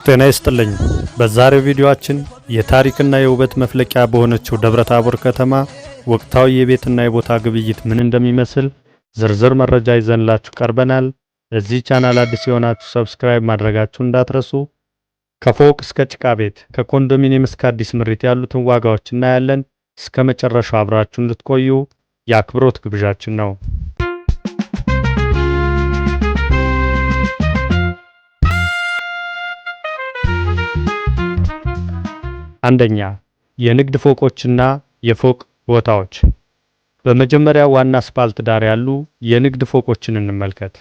ጤና ይስጥልኝ። በዛሬው ቪዲዮአችን የታሪክና የውበት መፍለቂያ በሆነችው ደብረታቦር ከተማ ወቅታዊ የቤትና የቦታ ግብይት ምን እንደሚመስል ዝርዝር መረጃ ይዘንላችሁ ቀርበናል። ለዚህ ቻናል አዲስ የሆናችሁ ሰብስክራይብ ማድረጋችሁን እንዳትረሱ። ከፎቅ እስከ ጭቃ ቤት፣ ከኮንዶሚኒየም እስከ አዲስ ምሪት ያሉትን ዋጋዎች እናያለን። እስከ መጨረሻው አብራችሁን ልትቆዩ የአክብሮት ግብዣችን ነው። አንደኛ፣ የንግድ ፎቆችና የፎቅ ቦታዎች። በመጀመሪያ ዋና አስፓልት ዳር ያሉ የንግድ ፎቆችን እንመልከት።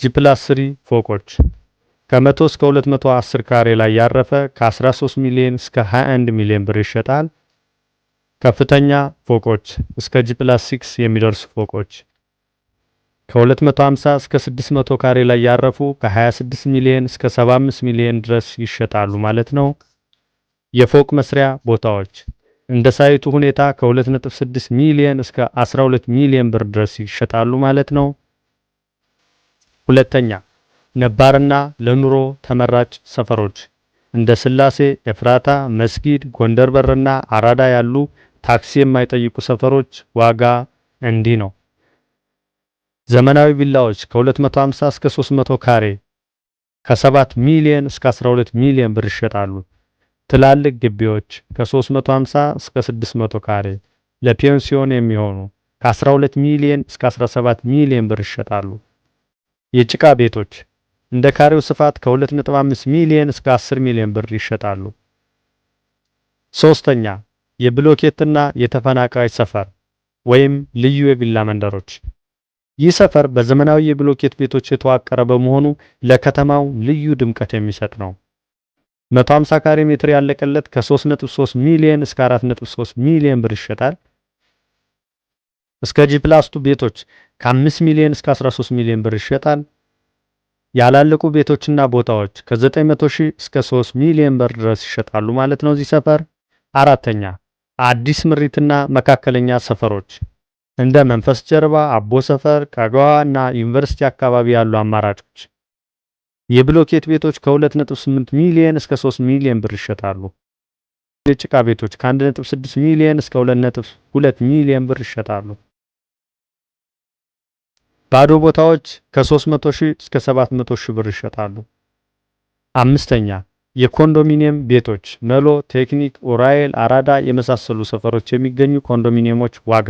ጂ+3 ፎቆች ከ100 እስከ 210 ካሬ ላይ ያረፈ ከ13 ሚሊዮን እስከ 21 ሚሊዮን ብር ይሸጣል። ከፍተኛ ፎቆች እስከ ጂ+6 የሚደርሱ ፎቆች ከ250 እስከ 600 ካሬ ላይ ያረፉ ከ26 ሚሊዮን እስከ 75 ሚሊዮን ድረስ ይሸጣሉ ማለት ነው። የፎቅ መስሪያ ቦታዎች እንደ ሳይቱ ሁኔታ ከ2.6 ሚሊዮን እስከ 12 ሚሊዮን ብር ድረስ ይሸጣሉ ማለት ነው። ሁለተኛ፣ ነባርና ለኑሮ ተመራጭ ሰፈሮች እንደ ስላሴ፣ ኤፍራታ፣ መስጊድ፣ ጎንደር በርና አራዳ ያሉ ታክሲ የማይጠይቁ ሰፈሮች ዋጋ እንዲህ ነው። ዘመናዊ ቪላዎች ከ250 እስከ 300 ካሬ ከ7 ሚሊዮን እስከ 12 ሚሊዮን ብር ይሸጣሉ። ትላልቅ ግቢዎች ከ350 እስከ 600 ካሬ ለፔንሲዮን የሚሆኑ ከ12 ሚሊዮን እስከ 17 ሚሊዮን ብር ይሸጣሉ። የጭቃ ቤቶች እንደ ካሬው ስፋት ከ2.5 ሚሊዮን እስከ 10 ሚሊዮን ብር ይሸጣሉ። ሶስተኛ፣ የብሎኬትና የተፈናቃይ ሰፈር ወይም ልዩ የቪላ መንደሮች። ይህ ሰፈር በዘመናዊ የብሎኬት ቤቶች የተዋቀረ በመሆኑ ለከተማው ልዩ ድምቀት የሚሰጥ ነው። 150 ካሬ ሜትር ያለቀለት ከ3.3 ሚሊዮን እስከ 4.3 ሚሊዮን ብር ይሸጣል። እስከ ጂ+2 ቤቶች ከ5 ሚሊዮን እስከ 13 ሚሊዮን ብር ይሸጣል። ያላለቁ ቤቶችና ቦታዎች ከ900 ሺህ እስከ 3 ሚሊዮን ብር ድረስ ይሸጣሉ ማለት ነው እዚህ ሰፈር። አራተኛ፣ አዲስ ምሪትና መካከለኛ ሰፈሮች እንደ መንፈስ ጀርባ፣ አቦ ሰፈር፣ ቀጋዋ እና ዩኒቨርሲቲ አካባቢ ያሉ አማራጮች። የብሎኬት ቤቶች ከ2.8 ሚሊዮን እስከ 3 ሚሊዮን ብር ይሸጣሉ። የጭቃ ቤቶች ከ1.6 ሚሊዮን እስከ 2.2 ሚሊዮን ብር ይሸጣሉ። ባዶ ቦታዎች ከ300 ሺህ እስከ 700 ሺህ ብር ይሸጣሉ። አምስተኛ፣ የኮንዶሚኒየም ቤቶች መሎ፣ ቴክኒክ፣ ኡራኤል፣ አራዳ የመሳሰሉ ሰፈሮች የሚገኙ ኮንዶሚኒየሞች ዋጋ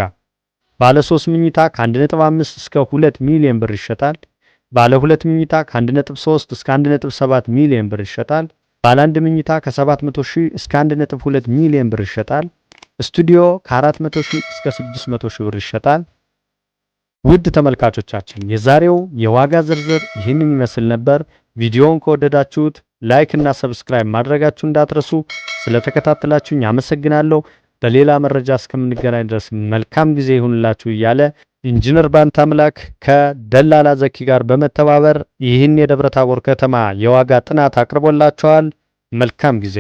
ባለ 3 መኝታ ከ1.5 እስከ 2 ሚሊዮን ብር ይሸጣል። ባለ 2 መኝታ ከ1.3 እስከ 1.7 ሚሊዮን ብር ይሸጣል። ባለ 1 መኝታ ከ700 ሺህ እስከ 1.2 ሚሊዮን ብር ይሸጣል። ስቱዲዮ ከ400 ሺህ እስከ 600 ሺህ ብር ይሸጣል። ውድ ተመልካቾቻችን የዛሬው የዋጋ ዝርዝር ይህንን ይመስል ነበር። ቪዲዮውን ከወደዳችሁት ላይክ እና ሰብስክራይብ ማድረጋችሁ እንዳትረሱ። ስለተከታተላችሁኝ አመሰግናለሁ። በሌላ መረጃ እስከምንገናኝ ድረስ መልካም ጊዜ ይሁንላችሁ እያለ ኢንጂነር ባንታምላክ ከደላላ ዘኪ ጋር በመተባበር ይህን የደብረታቦር ከተማ የዋጋ ጥናት አቅርቦላችኋል። መልካም ጊዜ